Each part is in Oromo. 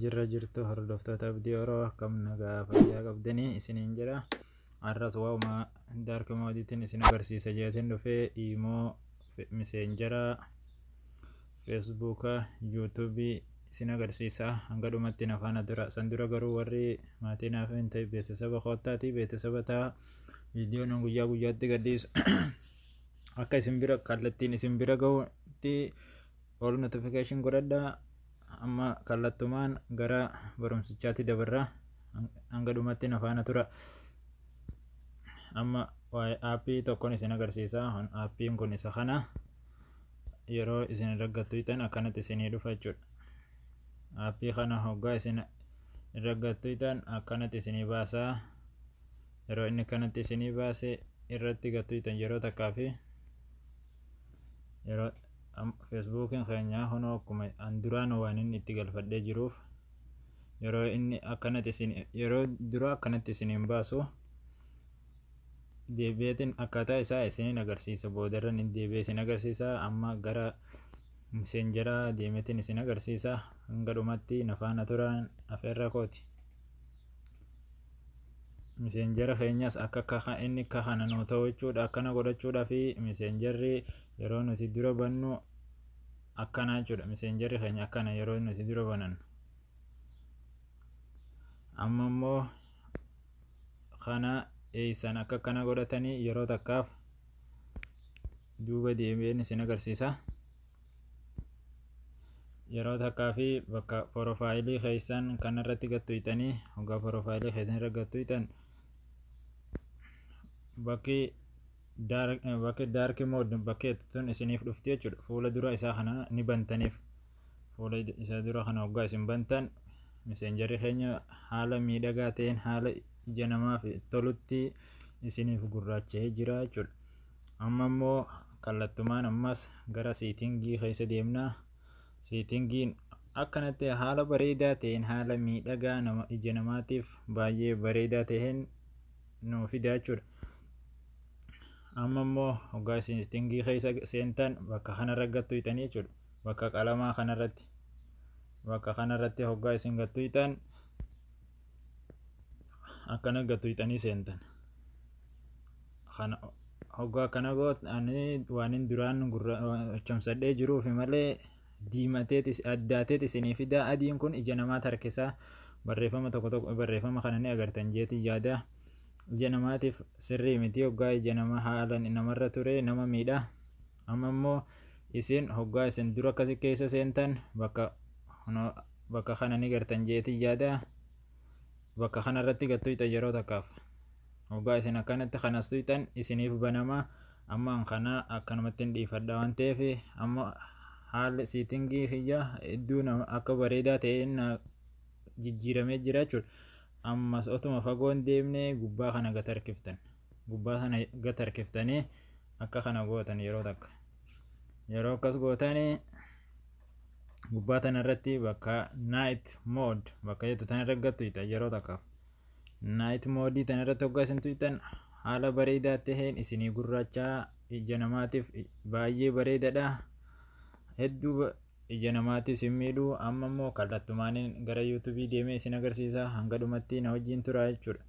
Jirra jirtu hordoftoota viidiyoo kam nagaa fayyaa qabdanii isiniin jedha. Har'as waa'uma dark moodiitiin isin agarsiisa jeetiin dhufee imoo miseenjara feesbuuka yuutuubii isin agarsiisa hanga dhumatti nafaana dura san dura garuu warri maatii naaf hin ta'e beeksisaba koottaatii beeksisaba ta'a viidiyoon guyyaa guyyaatti gadhiisu akka isin bira kallattiin isin bira ga'utti all notification godhadhaa. Amma kallattumaan gara barumsichaatti dabarra hanga dhumatti nafaana tura. Amma waa'ee aappii tokkoon isin agarsiisa. Aappiin kun isa kana yeroo isin raggattuutan akkanatti isinii dhufa jechuudha. Aappii kana hoggaa isin raggattuutan akkanatti isinii baasaa. Yeroo inni kanatti isinii baase irratti gattuutan yeroo takkaa fi yeroo feesbuukiin keenya hono akkuma duraan waan inni itti galfadhee jiruuf yeroo inni akkanatti isin yeroo dura akkanatti isiniin baasu deebi'eetiin akkaataa isaa isiniin agarsiisa. Boodarran inni deebi'ee isin agarsiisa. Amma gara miseenjara deemeetiin isin agarsiisa hanga dhumatti nafaana turaan afeerra kooti. Miseenjara keenyas akka inni kana nuu ta'u jechuudha. Akkana godhachuudhaa fi miseenjarri yeroo nuti dura bannu akkana jechuudha. Miseenjarri keenya akkana yeroo nuti dura banan. Amma immoo kana eeysan akka kana godhatanii yeroo takkaaf duuba deebi'een isin agarsiisa. Yeroo takkaa fi bakka porofaayilii keessan kanarratti gattuutanii hoggaa porofaayilii keessan irra gattuutan bakki dark mode bakkeettun isiniif dhufti jechuudha. Fuula dura isaa kana ni bantaniif. Fuula isaa dura kana hoggaa isin bantan miseenjarri keenya haala miidhagaa ta'een haala ija namaaf tolutti isiniif gurraacha'ee jira jechuudha. Amma immoo kallattumaan ammas gara siitingii keessa deemna. Siitingiin akkanatti haala bareedaa ta'een haala miidhagaa ija namaatiif baay'ee bareedaa ta'een nuu fida jechuudha. Amma immoo hoggaa siitingii keessa seentan bakka kanarra gattuutanii jechuudha. Bakka qalamaa kanarratti bakka kanarratti hoggaa isin gattuutan akkana gattuutanii seentan. Kana hoggaa kana gootanii waan duraan gurraachamsadhee jiruufi malee diimateetis addaateet isinii fida. Adiin kun ija namaa harkisaa barreeffama tokko barreeffama kana ni agartan jeetii yaada. Ija namaatiif sirrii miti hoggaa ija namaa haalan namarra ture nama miidha. Amma immoo isin hoggaa isin dura akkasi keessa seentan bakka kana ni gartan jeetii yaada. Bakka kanarratti gattuutan yeroo takkaaf hoggaa isin akkanatti kanas tuutan isiniif banama. Amma kana akkanumatti dhiifadha waan ta'eef amma haala siitingii kiyya iddoo akka bareedaa ta'een jijjiiramee jira jechuudha. Ammas otuma fagoon deemnee gubbaa kana gad harkiftan. Gubbaa kana gad harkiftanii akka kana gootan yeroo takka. Yeroo akkas gootanii gubbaa tanarratti bakka night mode bakka jettu tanarra gattuutan yeroo takkaaf. Night mode tanarratti hoggaa isin tuutan haala bareedaa ta'een isinii gurraachaa ija namaatiif baay'ee bareedaadha. Hedduu ija namaatiis hin miidhu. Amma immoo kallattumaan gara yuutuubii deemee isin agarsiisa hanga dhumatti na wajjin tura jechuudha.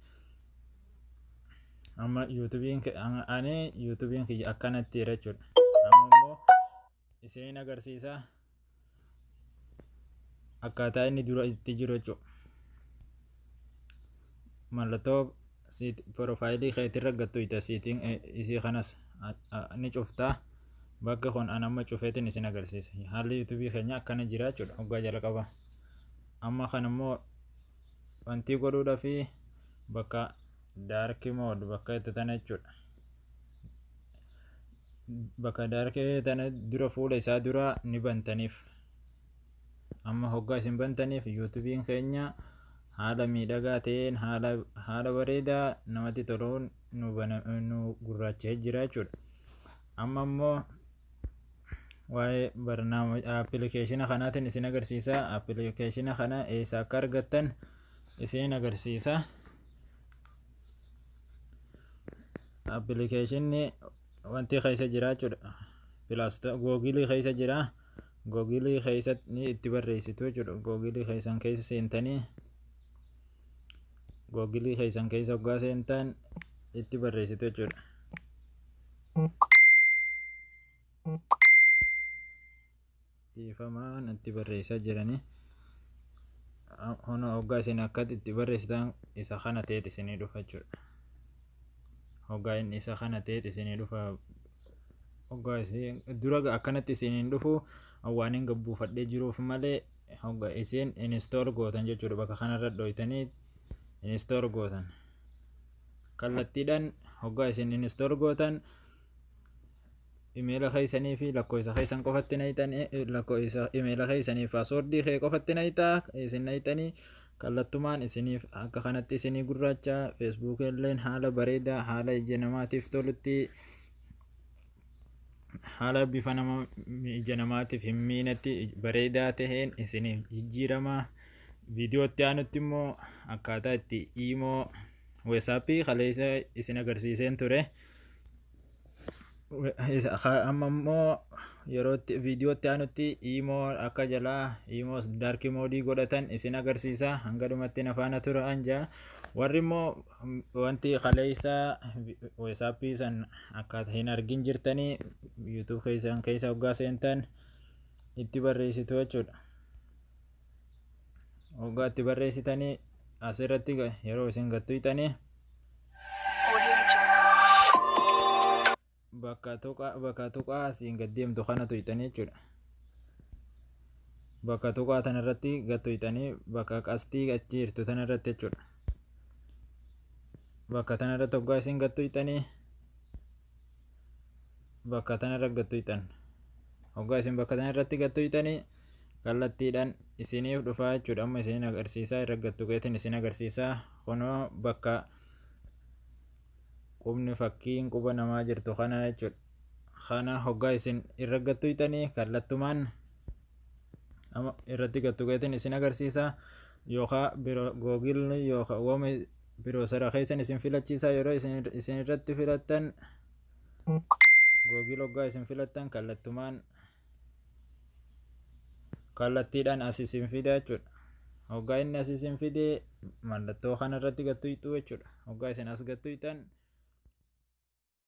Amma yuutuubiin kiyya akkanatti jira jechuudha. Amma immoo isin agarsiisa akkaataa inni dura itti jiru jechuudha. Mallattoo porofaayilii keetirra gattuuta siitiin isii kanas ni cuftaa. Bakka kun amma cufeetiin isin agarsiisa. Haalli yuutuubii keenya akkana jira jechuudha hoggaa jalqaba. Amma kana immoo wanti godhuudhaa fi bakka dark mode bakka itti tana jechuudha. Bakka dark tana dura fuula isaa dura ni bantaniif. Amma hoggaa isin bantaniif yuutuubiin keenya haala miidhagaa ta'een haala bareedaa namatti toluun nu gurraacha'ee jira jechuudha. Amma immoo waa'ee appilikeeshina kanaatiin isin agarsiisa. Appilikeeshina kana eessa akka argattan isin agarsiisa. Appilikeeshinni wanti keessa jira jechuudha. Googilii keessa jira. googilii keessatti itti barreessitu jechuudha. Googilii keessan keessa seentanii googilii keessan keessa hoggaa seentan itti barreessitu jechuudha. Dhiifamaan itti barreessaa jiranii hono hoggaa isin akkatti itti barreessitan isa kana ta'eet isinii dhufa jechuudha. Hoggaa inni isa kana ta'eet isinii dhufa. Hoggaa isin dura akkanatti isiniin dhufu waan hin gabbuufadhee jiruuf malee hoggaa isin install gootan jechuudha. Bakka kanarra dhoytanii install gootan kallattiidhaan hoggaa isin install gootan emaila keessanii fi lakkoofsa keessan qofatti nayitanii lakkoofsa emaila keessanii paaswordii kee qofatti nayitaa isin nayitanii kallattumaan isiniif akka kanatti isinii gurraacha. Facebook illeen haala bareedaa haala ija namaatiif tolutti haala bifa nama ija namaatiif hin miinetti bareedaa taheen isiniif jijjiirama. Viidiyootti aanutti immoo akkaataa itti iimoo weesaappii kaleessa isin agarsiiseen ture. Amma immoo yeroo viidiyootti aanutti iimoo akka jalaa iimoo daarkii moodii godhatan isin agarsiisa. Hanga dhumatti nafaana ture anja. Warri immoo wanti kaleessa weesaappii san akkaataa hin argin jirtanii YouTube keessan keessa hoggaa seentan itti barreessitu jechuudha. Hoggaa itti barreessitanii asirratti yeroo isin gattuytanii bakka tuqaa isin gaddeemtu kana tuytanii jechuudha. Bakka tuqaa tanarratti gattuytanii bakka qastii achi jirtu tanarratti jechuudha. Bakka tanarratti hoggaa isin gattuytanii bakka tanarra gattuytan hoggaa isin bakka tanarratti gattuytanii kallattiidhaan isiniif dhufaa jechuudha. Amma isin agarsiisaa irra gattuqeetiin isin agarsiisaa. Kunoo bakka qubni fakkiin quba namaa jirtu kana jechuudha. Kana hoggaa isin irra gattuytanii kallattumaan irratti gattuqeetiin isin agarsiisaa. Yookaan biroo googilii yookaan wooma biroo sara keessan isin filachiisaa. Yeroo isin irratti filattan googilii hoggaa isin filattan kallattiidhaan as isin fida jechuudha. Hoggaa inni as isin fide mallattoo kanarratti gattuytu jechuudha. Hoggaa isin as gattuytan